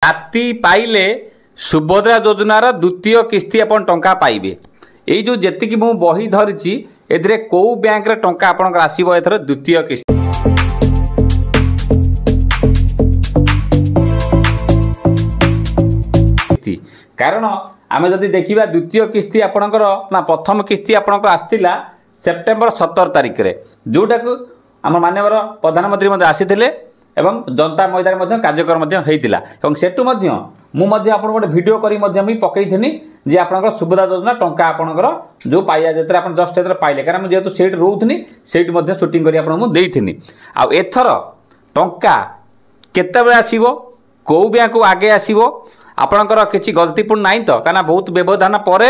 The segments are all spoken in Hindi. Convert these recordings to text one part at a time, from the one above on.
राति पाइले सुभद्रा योजनार द्वितीय किस्ती अपन टंका पाइबे। एई जो जेतिकी मु बही धरिची एथिरे को बैंक रे टंका आपनकर आसीबो एथर द्वितीय किस्ती। कारण आमे जदि देखिबा द्वितीय किस्ती आपनकर ना प्रथम किस्ती आपनकर आस्तिला सेप्टेम्बर 17 तारिख रे, जोटा को आम माननीय प्रधानमंत्री मध्य आसीथिले एवं जनता मैदान मध्य कार्यक्रम मध्य हेइतिला एवं सेटु मध्य मु मध्य आपन गोटे वीडियो करी मध्य मी पकईथिनी जे आपनकर सुविधा योजना टंका आपनकर जो पाइया जेतरे आपन जस्ट एतरे पाइले, कारण मु जेतु सेट रोउथनी सेट मध्य शूटिंग करी आपन मु देइथिनी। आ एथर टंका केते बेला आसीबो, को बैंक को आगे आसीबो, आपणकर किसी गलतीपूर्ण नाई तो क्या बहुत व्यवधान पर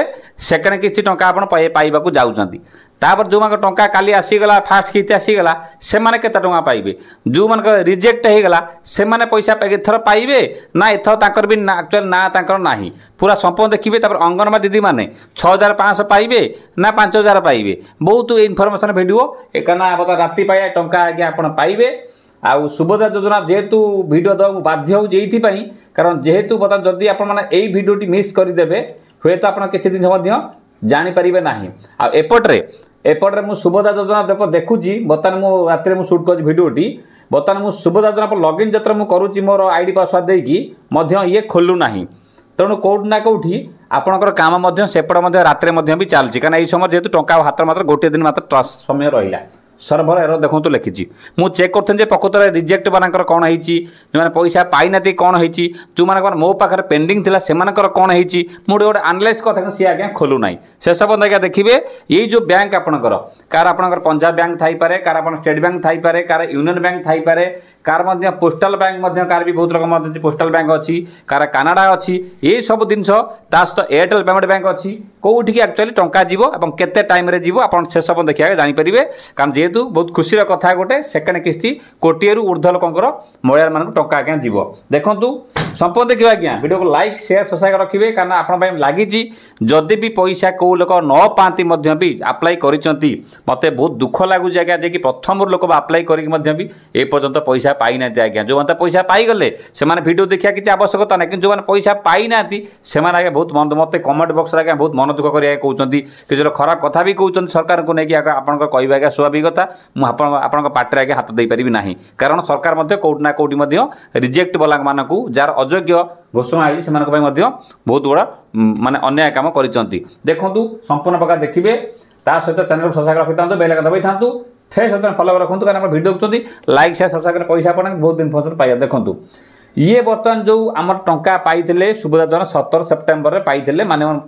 सेकेंड किस्ती टंका आप पाइबा जाऊँगी। तापर जो मान टंका काली आसीगला फास्ट किस्ती आसीगला से माने केते टंका पाइबे, जो मान रिजेक्ट होगला से माने पैसा एथर पाइबे ना एथर ताकर भी एक्चुअल ना ताकर नाही पूरा संपूर्ण देखिए। तापर अंगनवाड़ी दीदी माने 6500 पाइबे ना 5000 पाइबे, बहुत इनफॉरमेशन वीडियो एक राति पाया टंका आगे आप पाइबे। आउ सुभद्रा योजना जेहेतु वीडियो देवा बाध्य होती, कारण जेहेतु बता जदि आप भिडियोटी मिस करदेवे हुए तो आप किसी दिन जानीपारे ना। एपटे मुझे सुभद्रा योजना देखुची बर्तमान मु राति में सुट कर भिडियोटी बर्तमान मुझे सुभद्रा योजना पर लॉगिन जब मुझे मोर आईडी पासवर्ड देकी ये खोलू ना, तेणु कौटि ना कौटि आपणकर काम सेपटे राति भी चलती, कारण ये समय जेहेतु टंका हाथ मात्र गोटे दिन मात्र समय रहा सर्भर एरर देखो तो लिखी मुझे चेक करते प्रकृत में रिजेक्ट मानकर कौन हो पैसा पाई ना कौन हो जो मान मो पाखे पेंडिंग थी से कौन हो गोटे आनालाइज कर सी आज्ञा खोलू ना। से सब आज्ञा देखिए ये जो बैंक आपणकर कार आपणकर पंजाब बैंक थाईपे, कार स्टेट बैंक थाईपे, कार यूनियन बैंक थाईपे, कार पोस्टाल बैंक कार भी बहुत रकम पोस्टाल बैंक अच्छी, कार कानाडा अच्छी, ये सब जिन सहित एयरटेल पेमेंट बैंक अच्छी कौटी एक्चुअली टंका जीवो और केते टाइम रे जीवो आप से सब देखिए जानीपर। कारण जेहेतु बहुत खुशी कथा गोटे सेकेंड किस्ती कोटिए ऊर्ध्व लोकर महिला मान टंका आज्ञा जीव। देखु संपूर्ण देखिए आज्ञा वीडियो को लाइक शेयर सब्सक्राइब रखिए, कारण आप लगी जदि भी पैसा कौ लोक न पाती भी आप्लाय करिसेंती मते बहुत दुख लगुच आज्ञा जे कि प्रथम लोक आप्लाय करके ए पर्यंत पैसा पाई ना आज्ञा। जो मैंने पैसा पाईगले से वीडियो देखा किसी आवश्यकता ना, कि जो मैंने पैसा पाई ना से आगे बहुत मन मत कमेंट बॉक्स आज्ञा बहुत मन दुख कर कहते कि खराब कथा भी कहते सरकार को लेकिन आप कहवा आज्ञा स्वाभाविक कथा आपण पार्टी आगे हाथ दे पारि ना, कारण सरकार कौटि ना कौटि रिजेक्ट वाला मानक जार अयोग्य घोषणा है से बहुत बड़ा माने अन्याय काम कर। देखु संपूर्ण प्रकार देखिए सहित चैनल को सब्सक्राइब रखी था बेल दबाई था फेस फॉलो रखु, कारण वीडियो देखते लाइक शेयर सब्सक्राइब पैसा आप बहुत इनफॉर्मेशन पाइबा। देखु ये बर्तमान जो आम टंका पाई सुभद्रा योजना 17 सेप्टेम्बर में पाई माननीय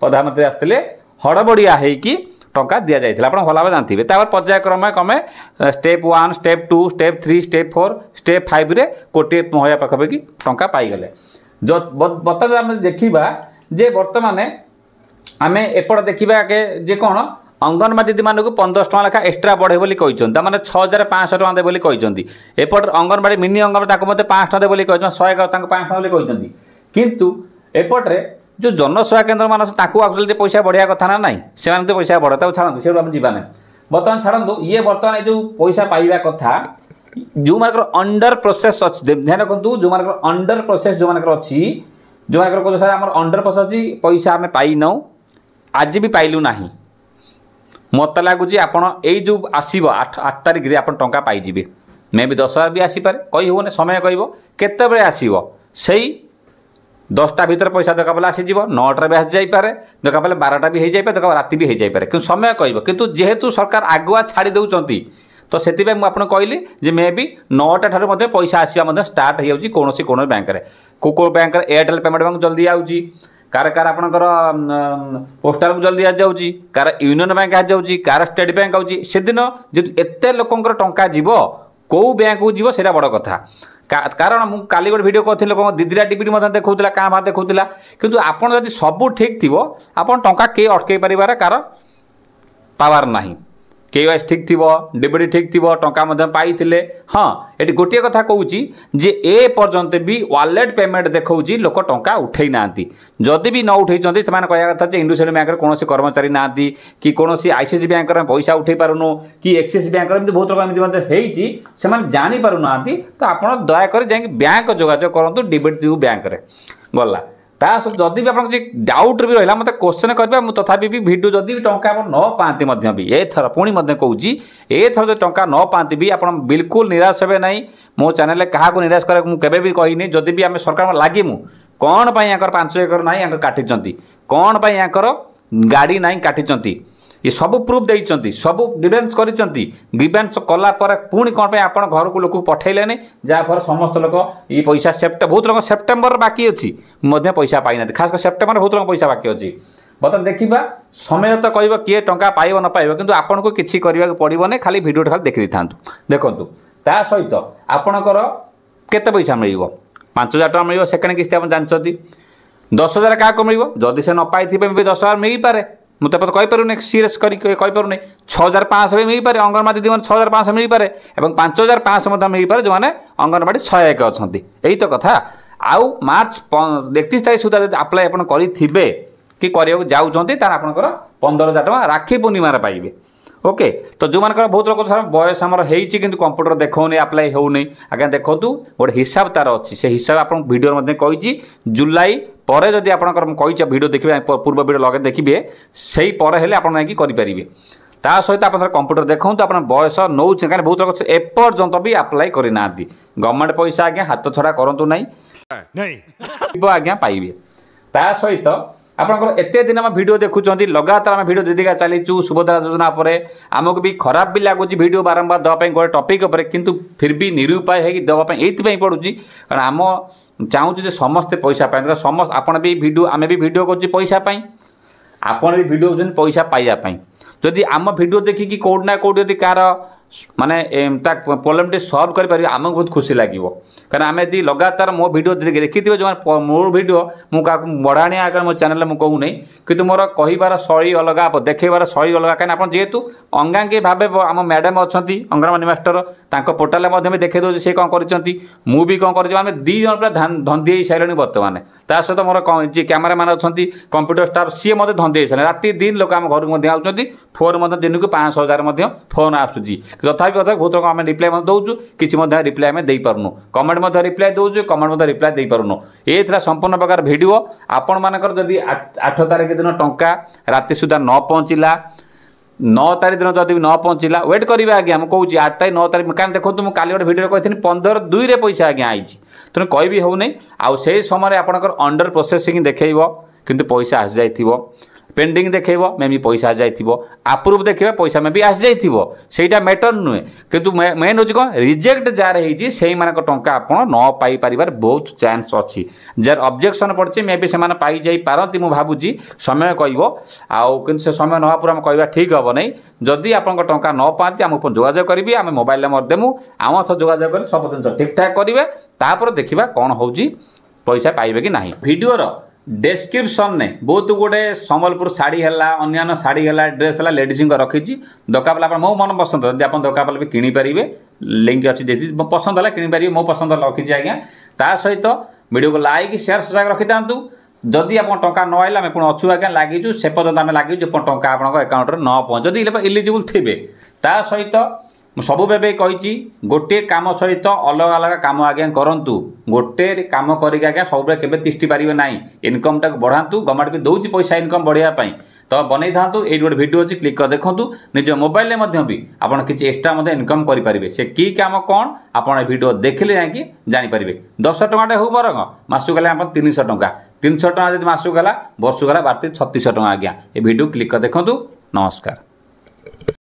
प्रधानमंत्री आसते हड़बड़िया होगी टंका दि जाता आप भल भाव जानते। पर्यायक्रमे क्रमे step 1 step 2 step 3 step 4 step 5 रे कोटे महिला पाखापाखि टंका पाईगले। जो बर्तमान आम देखा जे बर्तमान आम एपट देखा जे कौन अंगनवाड़ी दीदी मानक 1500 टका लेखा एक्सट्रा बढ़े बोली कहते, मैंने 6500 टका दे बोली कहते। एपट अंगनवाड़ी मिनी अंगनवाड़ी 500 टका दे बोली कहते, 100 500 बोली कहते। किंतु एपटे जो जनसेवा केन्द्र मान एक्चुअली पैसा बढ़िया कथा ना नाई से तो पैसा बढ़े छाड़ू से जावा ना। बर्तमान छाड़ू ये बर्तमान जो पैसा पाइबा कथा जो मान अंडर प्रोसेस अच्छी ध्यान रखु, जो मान अंडर प्रोसेस जो मान अच्छी जो मान कह सर आम अंडर प्रोसेस अच्छी पैसा आम पाई नौ आज भी पाइलु ना। मत लगुच आप जो आसो 8 तारिख में आप टंका पाइबे, मे भी 10,000 भी आसीपे कही होने समय कह केत आसो से 10टा भर पैसा दरकार पड़े आसीज 9टा भी आसी जापे दरकार पड़े 12टा भी हो जाए दरकार राति भी हो जापे कि समय कह किंतु जेहेतु सरकार आगुआ छाड़ी दौरान तो से मुझे कहली जे मे भी 9टा ठार पैसा आसवा स्टार्ट हो जाए कौन बैंक में को बैंक एयरटेल पेमेंट बैंक जल्दी आउची, कार कार आपणकर पोस्टाल को जल्दी आ जाऊँगी, कार यूनियन बैंक आ जाऊँगी, कार स्टेट बैंक आउची। से दिन एत लोकर टंका जीव कौ बैंक को जीव से बड़ कथा। कारण मुझे काली गोटे भिडियो करी लोक दीदीरा टीवी देखा क्या भाव देखा किंतु आपड़ जब सब ठीक थी आप टंका किए अटकई पार कार पावर ना केवाईसी ठीक थी डीबीडी ठीक थी टंका पाई हाँ ये गोटे कथा कहूँ जे ए पर्यंत भी वालेट पेमेंट देखा लोक टंका उठे ना जदि भी न उठे से कहया कथा इंडसइंड बैंक कौन कर्मचारी ना कि कौन आईसीआईसीआई बैंक पैसा उठे पारुनु कि एक्सिस बैंक बहुत लोग जापर ना तो आप दयाकोरी जाकि बैंक जोगाजोग करूँ डीबीडी बैंक गला ता सब जदि भी आप डाउट भी रहा मतलब क्वेश्चन करेंगे मुझे तथापि भी भिडियो जदि भी टंका न पाती भी एथर पुणी कहूँ एथर जो टंका न पाती भी आप बिल्कुल निराश हे ना मो चैनल क्या निराश कर मुझे भी कहनी जदि भी आम सरकार लगिमु कौन पर 5 एकर ना काटी कौन पर गाड़ी ना काटी ये सब प्रूफ देइचंती सब ग्रीवेंस करिचंती ग्रीवेंस कला पर पुणी कौन पे आपण घर को लोक पठेलेने जहाँफल समस्त लोक ये पैसा बहुत लोग सेप्टेम्बर बाकी अच्छी मध्य पैसा पाई ना खास कर सेप्टेम्बर बहुत लोग पैसा बाकी अच्छी बर्तमान देखा समय तो कह किए टंका पाइब न पाइब किंतु आपन को किसी करने पड़ोनी खाली भिडियो खाली देखी था देखु ता सहित आपणकर केते पैसा मिल 5,000 टका मिल सेकेंड किस्ती आप जानते 10,000 क्या मिल जदि से न पाई 10,000 मिल पारे मुझे कहीपरूनी सीरीयस कहीपरूनी 6,500 भी मिल पारे अंगनवाड़ी दीदी 6,500 मिल पारे और 5,500 मिल पारे जो मैंने अंगनवाड़ी 101 अच्छा यही तो कथा आउ मार्च 31 तारीख सुधा अप्लाई आप करेंगे कि करने जाऊँच आपंकर 15,000 टका राखी पूर्णिमार पाइबे ओके तो जो मानकर बहुत लोग सर बयस आमर होती कंप्यूटर देखने अप्लाई होनी आज्ञा देखो गोटे हिसाब तार अच्छी से हिसाब आप भिडियो कही जुलाई पर जदि आपंकर कही भिडियो देखिए पूर्व भिडियो लगे देखिए से पर हेले आप करेंगे ता सहित आप कंप्यूटर देखो आप बयस नौ कहीं बहुत लोग एपर्यंत भी अप्लाई करना गवर्नमेंट पैसा आज्ञा हाथ छड़ा करूँ ना आज्ञा पाइबे ता सहित आपंकर एत दिन आम भिडियो देखुं लगातार आम भिडियो दीदी चलीचु सुभद्रा योजना पर आमको भी खराब भी लगुच भिडियो बारंबार देवाई गोटे टपिक उपर किंतु फिर भी निरुपाय है देवाई ये पड़ुची कारण आम चाहूँ समस्ते पैसा पाए समस्त आपड़ भी भिडियो आम भी भिडियो कर पैसा आपड़ भी भिडियो कर पैसा पाइबापी जदि आम भिडियो देखिकी कौट ना कौट यदि कार माने प्रॉब्लम टी सॉल्व कर आमको बहुत खुशी लगे कारण आम यदि लगातार मो भिडियो देखी जो मोर भिडियो मुझे बढ़ाणी आगे मो चैनल में कहूँ नहीं कि मोर कहबार शैली अलग देखेबार शैली अलग कहीं आप जेहेतु अंगांगी भाव आम मैडम अच्छा अंगनवाड़ी मास्टर पोर्टाल भी देखे दे सी कौन करी कौन कर दी जन पूरा धंदी सारे बर्तमान ता सहित मोर जी कैमेरामैन अच्छा कंप्यूटर स्टाफ सी मत धंदी सारे राति दिन लोक आम घर को आउट फोन दिन को 5,000 फोन आसूँ तथापि बहुत लोग आम रिप्लाई दौचु किसी रिप्लाई आम दे पारूँ कमेंट रिप्लाई दौचु कमेंट रिप्लाई दे पारूँ ये संपूर्ण प्रकार भिडियो आपण मानकर जदि 8 तारीख दिन टंका राति सुधा न पहुँचला 9 तारीख दिन जब न पहुँचला वेट करेंगे आज्ञा मुझे कहूँ 8 तारीख 9 तारीख क्या देखो मुझे काली गोटे भिडियो कही 15/2 पैसा आज्ञा आई तेणु कह भी होनी आउ से समय आपंकर अंडर प्रोसेसिंग देखो किंतु पैसा आसी जाइथिबो पेंडिंग देखो मे भी पैसा आसी जाइथिबो अप्रूव देखा पैसा में भी आसी जाइथिबो सेटा मैटर नुहे किंतु मेन हूँ कौन रिजेक्ट जार होती से टंका आप न पाई पारिबार बहुत चांस अच्छी जार ऑब्जेक्शन पड़े मे भी से पाई जाई पारती मु भावुची समय कहबो आउ किंतु से समय नवा पूरा कहवा ठीक हम नहीं जदि आप टंका न पाती आम जोगाजोग करी आम मोबाइल नंबर देमु आम सह जोगाजोग कर सब जिन ठीक ठाक करेंगे तापर देखा कौन हो पैसा पाइबे कि नहीं भिडियोर डेस्क्रिप्शन ने बहुत गुटे संबलपुर शाढ़ी है अन्य शाढ़ी है ड्रेस है लेडीज रखी दरकार मो मन पसंद जब आप दरकार भी किनीपारे लिंक अच्छी पसंद है किनीपारे मो पसंद रखी आज्ञा ता सहित वीडियो को लाइक शेयर सजाग रखी था जदि आप टंका न आइला आम पुणी अच्छु आज्ञा लगिचु से पर्यटन आम लगे टंका आप अकाउंट में न पहुँच जदि इलिजिबल थे ता सहित सब बेबे कही गोटे कम सहित अलग अलग कम आज्ञा करूँ गोटे कम करके आज्ञा सब केवे तिष्टि पारे ना इनकम टाक बढ़ातु गवर्नमेंट भी दौर पैसा इनकम बढ़ाई तो बनई था ये गोटे भिडियो अच्छी क्लिक कर देखूँ निज मोबाइल में भी आप किसी एक्सट्रा इनकम करेंगे से कि कम कौन आप भिडियो देखिले जाकि जानीपारे 10 टଙ୍କା हो बरंग मासक गला 300 टଙ୍କା 300 टଙ୍କା जब मासक गला वर्ष गला 3600 टଙ୍କା आज्ञा ये भिडियो क्लिक कर देखूँ नमस्कार।